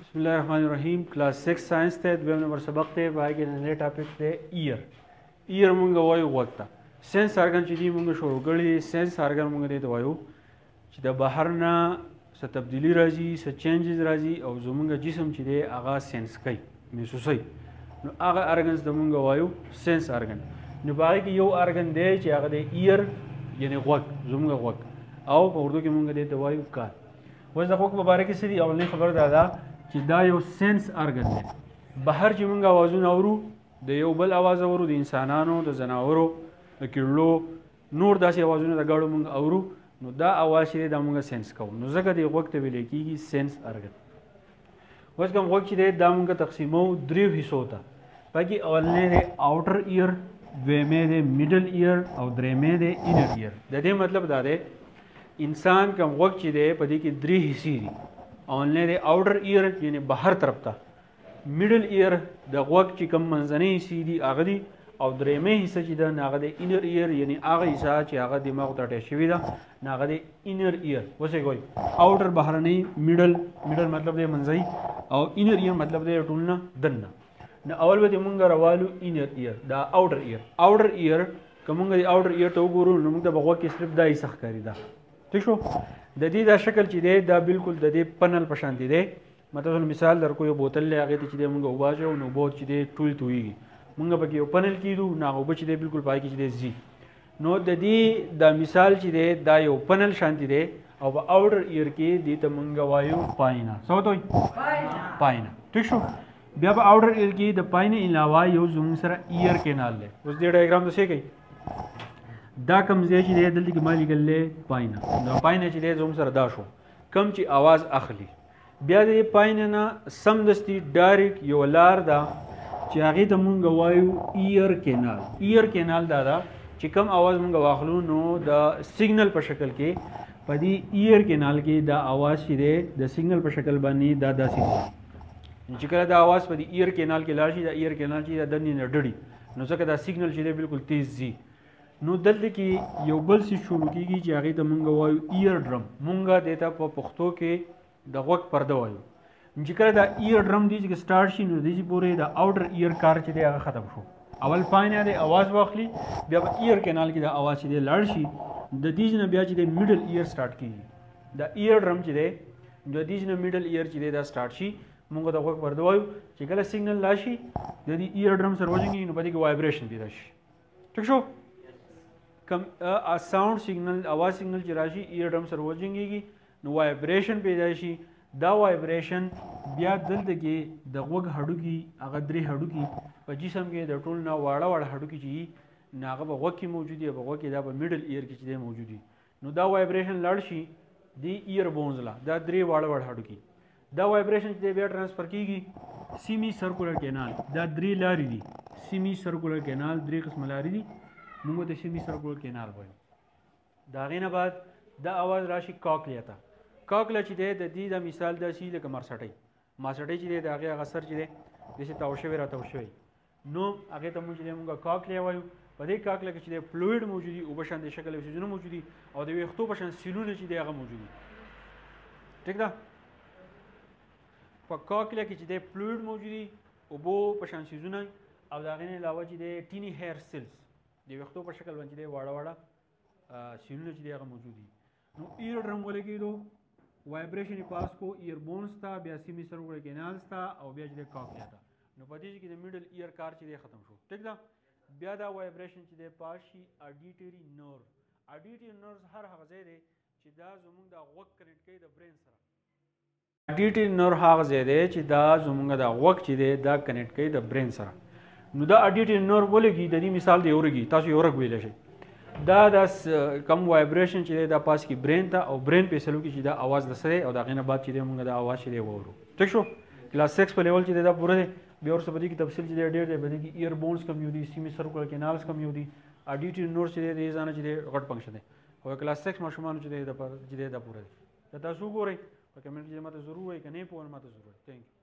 बिस्मिल्लाहिर्रहमानिर्रहीम क्लास 6 साइंस थे दोयम नंबर सबक थे बाय के नए टॉपिक थे ईयर مونږ وایو وخت سنس ارګن چې دی مونږ شروع کړی سنس ارګن مونږ دې وایو چې د بهر نه څه تبدیلی راځي څه چینجز راځي او زمونږ جسم چې دی هغه سنس کوي محسوسوي نو هغه ارګنز د مونږ وایو سنس ارګن نو باقي کې یو ارګن دی چې هغه د ایر یعنی غوږ زمونږ غوږ او په اردو کې مونږ دې وایو کان اوس د غوږ مبارک سړي اولنې خبر ده چې دا یو سنس ارګن دی بهر چې مونږ اوازونه اورو د یو بل اواز اورو د انسانانو د زناورو د کیړلو نور داسې اوازونه د ګاډو مونږ اورو نو دا اواز چې دا مونږ سنس کوو نو ځکه د غوږ ته ویل کېږي سنس ارګن اوس کوم غوږ چې دی دا مونږ تقسیمو دریو حصو ته پکې اولنې دی اوټر ایر دویمې دی میډل ایر او درېمې دی انر ایر د دې مطلب دا دی انسان کوم غوږ چې دی په دې کې درې حصې دي اولنې دی اوټر ایر یعنی بهر طرف ته میډل ایر د غوږ چې کوم منځنۍ حصې دي هغه دي او درېمې حصه چې ده هغه د انر ایر یعنی هغه حصه چې هغه دماغ ته اټیچ شوې ده هغه د انر ایر وسې کوي اوټر بهرنۍ میډل مطلب دی منځنۍ او انر ایر مطلب دی ټول نه دننه نو اول به مونږ راوالو انر ایر دا اوټر ایر که مونږ د اوټر ایر ته وګورو نو موږ ته به غوږ کې صرف دا حصه ښکاري ده ٹھیک شو د دې دا شکل چې دی دا بالکل د دې پنل په شان دی مثلا مثال درکو یو بوتل لی هغې ته چې دی مونږ اوبه اچوو نو اوبه چې دی ټول تویږي مونږ پکې یو پنل کیدو نو هغه اوبه چې دی بالکل پای کې چې دی ځي نو د دې دا مثال چې دی دا یو پنل شانتي دی او په اوټر ایر کې دې ته مونږ وایو پاینه څه ورته وایي پاینه ټیک شو بیا په اوټر ایر کې د پاینه علاوه یو زموږ سره ایر کینال دی اوس دې ډایګرام ته څه کوي دا کم ځای چې دی دلته کې ما لیکل دی پاینه دا پاینه چې دی زموږ سره دا شو کم چې आवाज اخلي بیا د پاینه نه سمدستي ډایرکټ یو لار ده چې هغې ته مونږ وایو ایر کینال دا ده چې کم आवाज مونږ واخلو نو د سیګنل په شکل کې په دې ایر کینال کې دا आवाज چې دی د سیګنل په شکل باندې دا داسې چې کله دا आवाज په دې ایر کینال کې لاړ شي دا ایر کینال چې د دننه نه ډړي نو ځکه دا سیګنل چې دی بالکل تیز ځي نو دلته کې یو بل څه شروع کېږي چې هغې ته مونږ وایو ایر ډرم مونږ دې ته په پښتو کې د غوږ پرده وایو چې کله دا ایر ډرم دی چې سٹارټ شي نو دې پورې د اوټر ایر کار چې دی هغه ختم شو اول پاینه دی आवाज واخلي بیا په ایر کینال کې د आवाज چې دی لاړ شي د دې نه بیا چې د میډل ایر سٹارټ کیږي د ایر ډرم چې دی د دې نه میډل ایر چې دی دا سٹارټ شي مونږ د غوږ پرده وایو چې کله سیګنل لاشي د دې ایر ډرم سره وځي نو په دې کې وایبریشن پیدا شي ٹھیک شو کم ساوند سیګنل आवाज سیګنل چې راشي ایر ډرم سره وځي نو وایبریشن پیدا شي دا وایبریشن بیا دلته کې د غوږ هډوکي هغه درې هډوکي په جسم کې د ټول نه واړه هډوکي چې نه هغه په غوږ کې موجود دي په غوږ کې دا په میډل ایر کې چې دی موجود دي نو دا وایبریشن لاړ شي د ایر بونز لا دا درې واړه هډوکي دا وایبریشن چې بیا ترانسفر کیږي سیمی سرکولر کینال دا درې لارې دي سیمی سرکولر کینال درې قسم لارې دي موږ د سیمی سرکولر کینال وایو دا غینه بعد دا आवाज راشي کاکلیا ته کاکله چې دی د دې د مثال داسې لکه مارسټۍ چې دی د هغې هغه سر چې دی داسې تاو شوی نو هغې ته مونږ چې دی مونږ کاکلیا وایو په دې کاکله کې چې دی فلویډ موجود دي اوبه شان د شکل اکسیجنونه موجود دي او د ویښتو په شان سیلونه چې دی هغه موجود دي ټیک ده په کاکله کې چې دی فلویډ موجود دي اوبو په شان سیزونه او د هغې نه علاوه چې دی ټینی هیر سیلز د ویښتو په شکل باندې چې دی واړه سیلونه چې دی هغه موجود دي نو ایر ډرم ولګېدو وایبریشن پاس کو ایر بونز ته بیا سیمی سرکولر کینالز ته او بیا چې د کاکلیا ته نو په دې کې د میډل ایر کار چې دی ختم شو ټیک ده بیا دا وایبریشن چې دی پاس شي اډیټري نرز هر هغه ځای دی چې دا زموږ د غوږ کنیکټ کوي د برین سره اډیټري نر هغه ځای دی چې دا زموږ د غوږ چې دی دا کنیکټ کوي د برین سره نو دا اډیټري نر ولګي د دې مثال دی اورګي تاسو اورګ ویلی شئ دا د کم وایبریشن چې دی دا پاس کی برین ته او برین په سلو کې چې دا आवाज لسره او دا غینه بعد چې دی موږ دا आवाज چې دی وورو ٹھیک شو کلاس 6 په لیول چې دا پوره دی بیا ور سپدي کی تفصیل چې ډېر دی بده کی ایر بونز کم یو دي سیمی سرکولر کینالز کم یو دي اډیټري نور چې دی ځانه چې دی غټ فنکشن دی او کلاس 6 ماشومان چې دی دا پوره دی تاسو ګورئ په کمنټ کې ماته ضرور وایي کنه په ماته ضرور ثانک